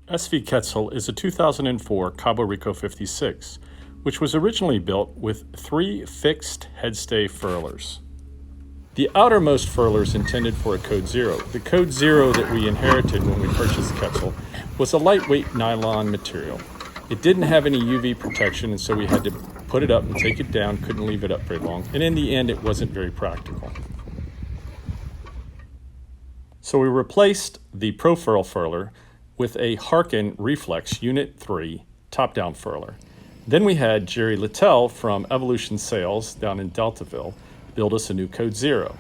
SV Quetzal is a 2004 Cabo Rico 56, which was originally built with 3 fixed headstay furlers. The outermost furler is intended for a Code Zero. The Code Zero that we inherited when we purchased the Quetzal was a lightweight nylon material. It didn't have any UV protection, and so we had to put it up and take it down, couldn't leave it up very long, and in the end it wasn't very practical. So we replaced the Profurl furler with a Harkin Reflex Unit 3 top-down furler. Then we had Jerry Littell from Evolution Sails down in Deltaville build us a new Code Zero.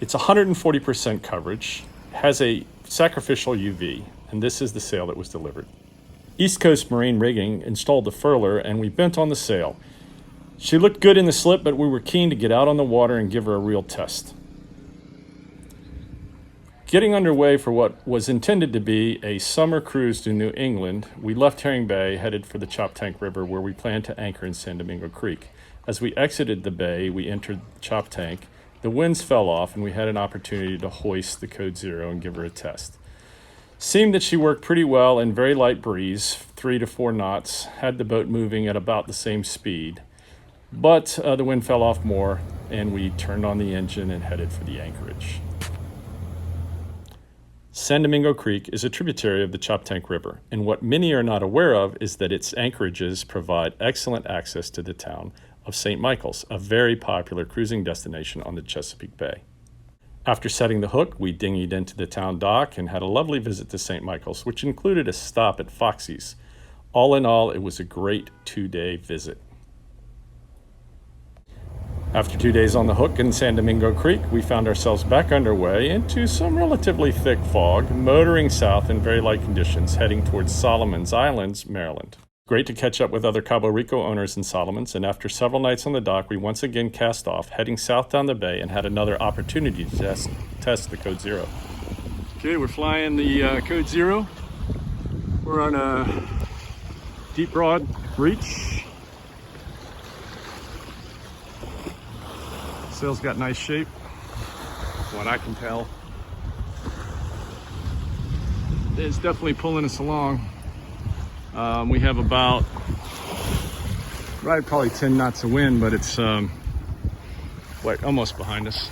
It's 140% coverage, has a sacrificial UV, and this is the sail that was delivered. East Coast Marine Rigging installed the furler and we bent on the sail. She looked good in the slip, but we were keen to get out on the water and give her a real test. Getting underway for what was intended to be a summer cruise to New England, we left Herring Bay, headed for the Choptank River, where we planned to anchor in San Domingo Creek. As we exited the bay, we entered Choptank. The winds fell off, and we had an opportunity to hoist the Code Zero and give her a test. Seemed that she worked pretty well in very light breeze, 3 to 4 knots, had the boat moving at about the same speed. But the wind fell off more, and we turned on the engine and headed for the anchorage. San Domingo Creek is a tributary of the Choptank River, and what many are not aware of is that its anchorages provide excellent access to the town of St. Michael's, a very popular cruising destination on the Chesapeake Bay. After setting the hook, we dinghied into the town dock and had a lovely visit to St. Michael's, which included a stop at Foxy's. All in all, it was a great 2-day visit. After 2 days on the hook in San Domingo Creek, we found ourselves back underway into some relatively thick fog, motoring south in very light conditions, heading towards Solomon's Islands, Maryland. Great to catch up with other Cabo Rico owners in Solomon's, and after several nights on the dock, we once again cast off, heading south down the bay, and had another opportunity to test the Code Zero. Okay, we're flying the Code Zero. We're on a deep broad reach. Sail's got nice shape, from what I can tell. It's definitely pulling us along. We have about, probably 10 knots of wind, but it's almost behind us.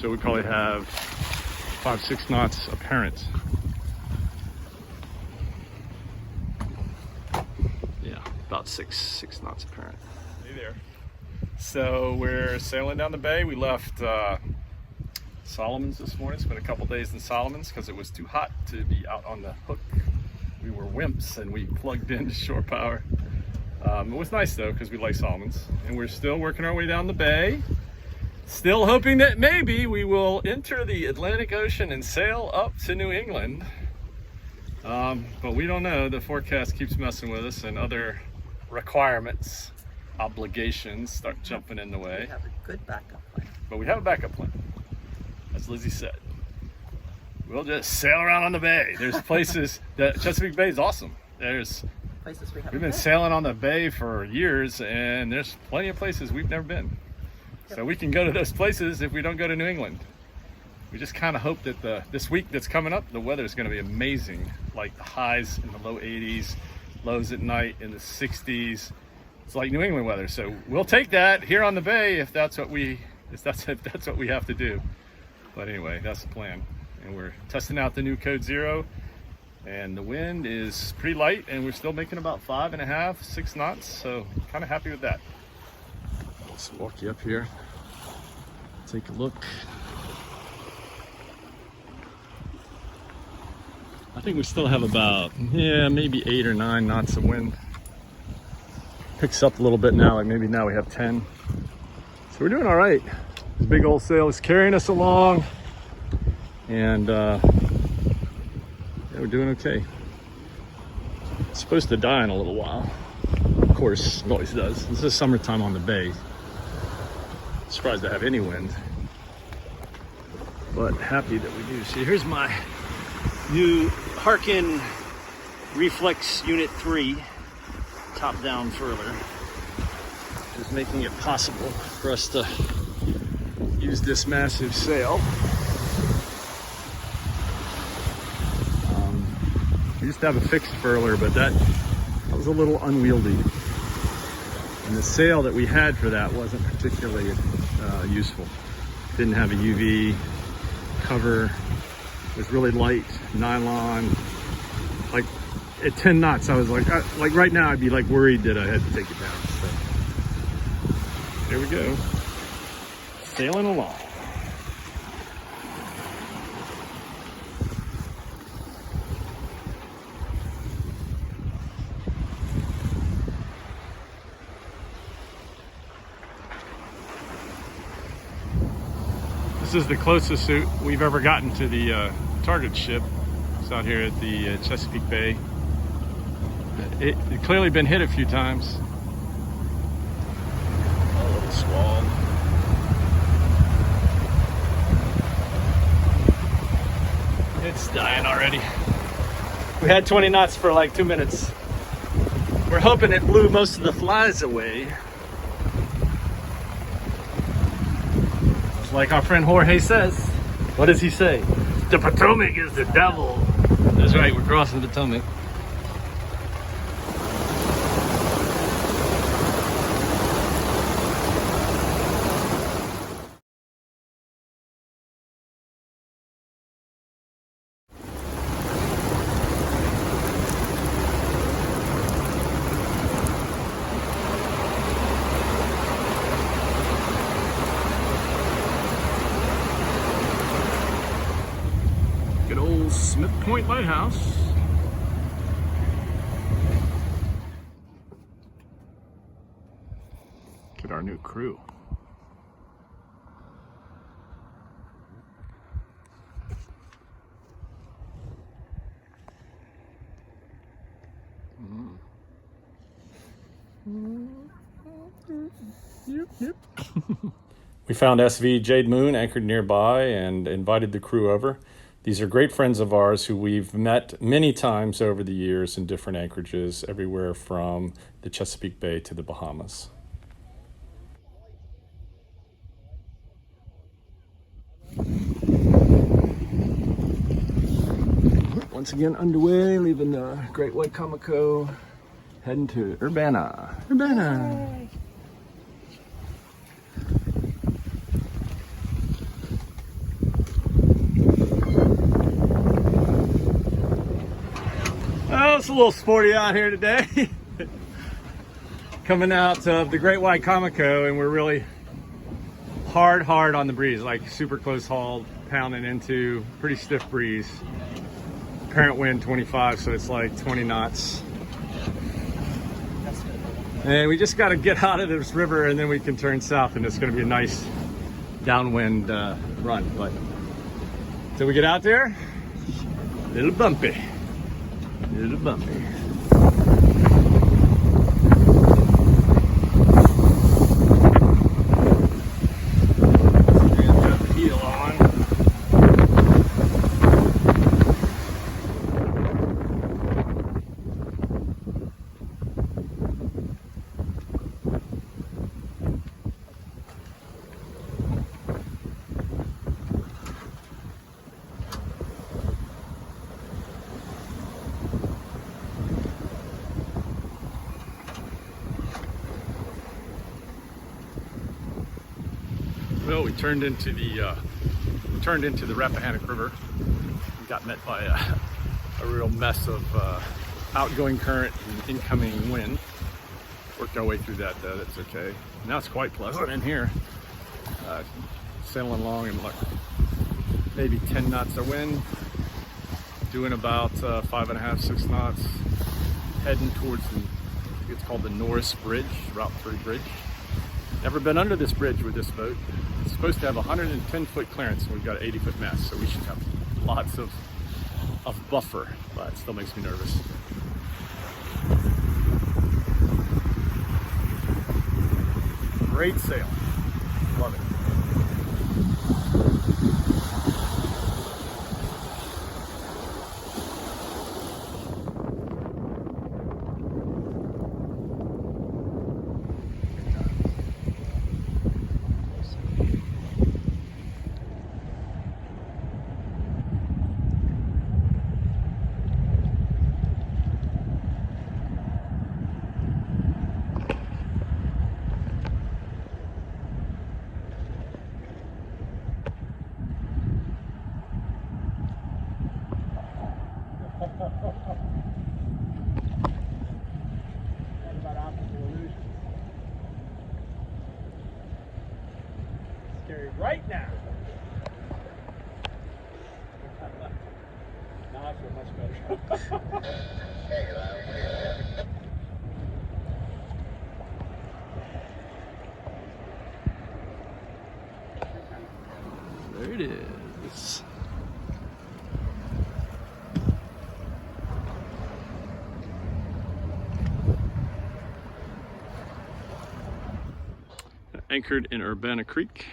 So we probably have 5-6 knots apparent. Yeah, about six knots apparent. Hey there. So we're sailing down the bay. We left Solomon's this morning. Spent a couple days in Solomon's because it was too hot to be out on the hook. We were wimps and we plugged into shore power. It was nice though because we like Solomon's, and we're still working our way down the bay. Still hoping that maybe we will enter the Atlantic Ocean and sail up to New England. But we don't know. The forecast keeps messing with us, and other requirements, obligations start jumping in the way. We have a good backup plan. But we have a backup plan, as Lizzie said. We'll just sail around on the bay. There's places, the Chesapeake Bay is awesome. There's Places we haven't We've been been. sailing on the bay for years, and there's plenty of places we've never been. So we can go to those places if we don't go to New England. We just kind of hope that this week that's coming up, the weather is going to be amazing. Like the highs in the low 80s, lows at night in the 60s. It's like New England weather. So we'll take that here on the bay if that's what we have to do. But anyway, that's the plan. And we're testing out the new Code Zero, and the wind is pretty light, and we're still making about 5.5, 6 knots. So kind of happy with that. Let's walk you up here, take a look. I think we still have about, maybe 8 or 9 knots of wind. Picks up a little bit now, like maybe now we have 10. So we're doing all right. This big old sail is carrying us along, and we're doing okay. It's supposed to die in a little while. Of course, it always does. This is summertime on the bay. Surprised to have any wind, but happy that we do. See, here's my new Harkin Reflex Unit 3 top-down furler. Is making it possible for us to use this massive sail. used to have a fixed furler, but that was a little unwieldy. And the sail that we had for that wasn't particularly useful. Didn't have a UV cover. It was really light, nylon. Like at 10 knots, I was like right now, I'd be like worried that I had to take it down. So there we go, sailing along. This is the closest we've ever gotten to the target ship. It's out here at the Chesapeake Bay. It clearly been hit a few times. A little squall. It's dying already. We had 20 knots for like 2 minutes. We're hoping it blew most of the flies away. Like our friend Jorge says. What does he say? The Potomac is the devil. That's right, we're crossing the Potomac. Good old Smith Point Lighthouse. Look at our new crew. Yep. We found SV Jade Moon anchored nearby and invited the crew over. These are great friends of ours who we've met many times over the years in different anchorages, everywhere from the Chesapeake Bay to the Bahamas. Once again underway, leaving the Great White Comico, heading to Urbanna. Urbanna! Yay. Oh, it's a little sporty out here today. Coming out of the Great White Comico, and we're really hard on the breeze, like super close haul, pounding into pretty stiff breeze. Current wind 25, so it's like 20 knots. And we just got to get out of this river, and then we can turn south, and it's going to be a nice downwind run. But till we get out there, a little bumpy. A little bumpy. Well, we turned into the Rappahannock River. We got met by a real mess of outgoing current and incoming wind. Worked our way through that though, that's okay. Now it's quite pleasant in here. Sailing along and like maybe 10 knots of wind. Doing about 5.5, 6 knots. Heading towards it's called the Norris Bridge, Route 3 Bridge. Never been under this bridge with this boat. It's supposed to have 110-foot clearance, and we've got an 80-foot mast, so we should have lots of buffer, but it still makes me nervous. Great sail. Love it. about optical illusion. Scary right now. Now I feel much better. There it is. Anchored in Urbanna Creek.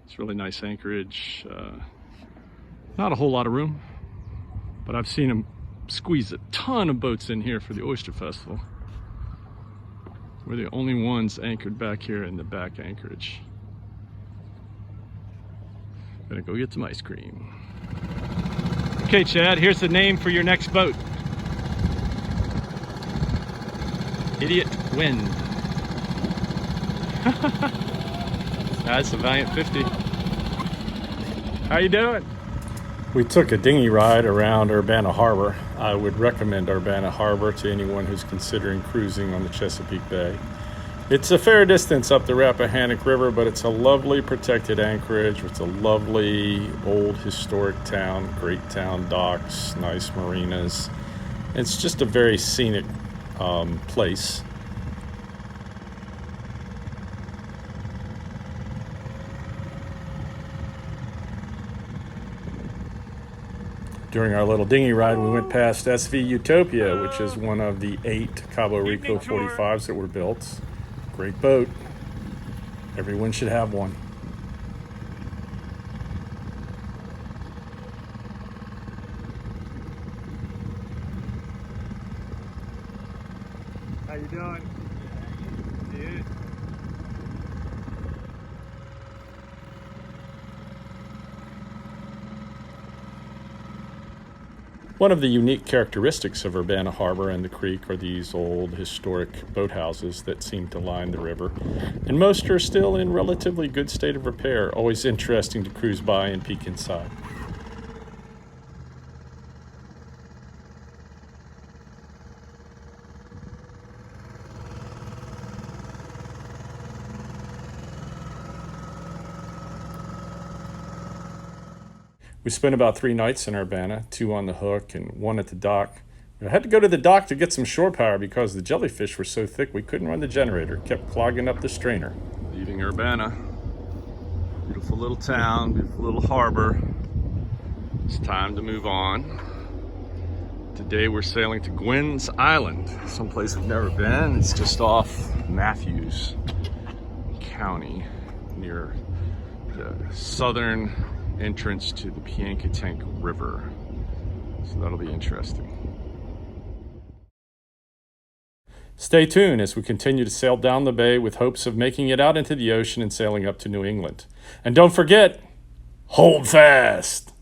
It's really nice anchorage. Not a whole lot of room, but I've seen them squeeze a ton of boats in here for the Oyster Festival. We're the only ones anchored back here in the back anchorage. Gonna go get some ice cream. Okay, Chad, here's the name for your next boat. Idiot Wind. That's a Valiant 50. How you doing? We took a dinghy ride around Urbanna Harbor. I would recommend Urbanna Harbor to anyone who's considering cruising on the Chesapeake Bay. It's a fair distance up the Rappahannock River, but it's a lovely protected anchorage with a lovely old historic town, great town docks, nice marinas. It's just a very scenic place. During our little dinghy ride, we went past SV Utopia, which is one of the 8 Cabo Rico 45s that were built. Great boat. Everyone should have one. How you doing? Dude. One of the unique characteristics of Urbanna Harbor and the creek are these old historic boathouses that seem to line the river, and most are still in relatively good state of repair. Always interesting to cruise by and peek inside. We spent about 3 nights in Urbanna, 2 on the hook and 1 at the dock. I had to go to the dock to get some shore power because the jellyfish were so thick we couldn't run the generator. It kept clogging up the strainer. Leaving Urbanna. Beautiful little town, beautiful little harbor. It's time to move on. Today we're sailing to Gwynn's Island, someplace we've never been. It's just off Matthews County near the southern entrance to the Piankatank River. So that'll be interesting. Stay tuned as we continue to sail down the bay with hopes of making it out into the ocean and sailing up to New England. And don't forget, hold fast!